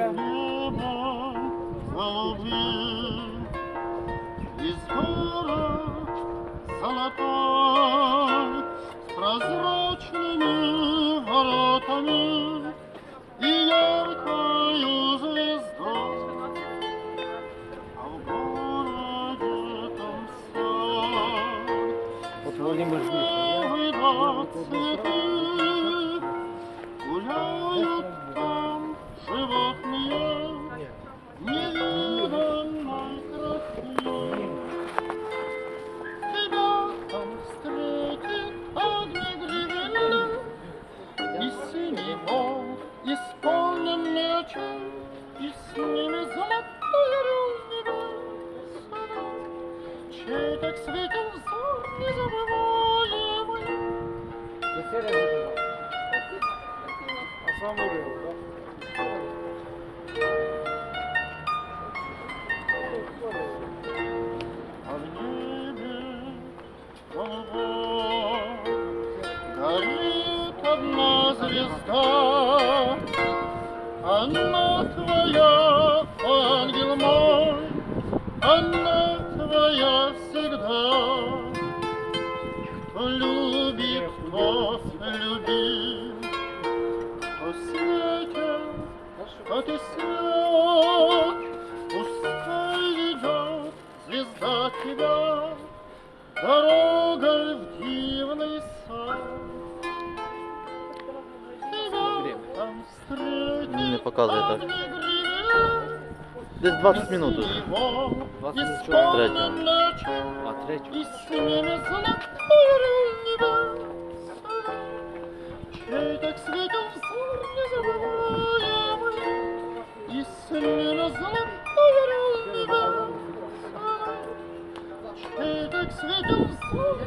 Небо голубым из город золотой с прозрачными воротами и яркою звездой, а в городе там сад. Вот Владимир Цветы гуляют там животные невиданной красы. Тебя там встретит огнегривенный и синий волк, исполненный очей, и с ними золотая небеса, чей так светил взор незабываемый. А сам урыл, да? А в небе голубом горит одна звезда. Она твоя, ангел мой, она твоя всегда. Кто любит, тот любим, кто светит, тот и свет. Пускай ведет звезда тебя дорогой в дивный сад. Тебя там встретит Не показывает так. огнегривен, Десь 20 минут уже. синего 20 исполненный очей, А третью? и с ними золотая небеса, чей так светил взор незабываемый, и с ними золотая небеса, чей так светил взор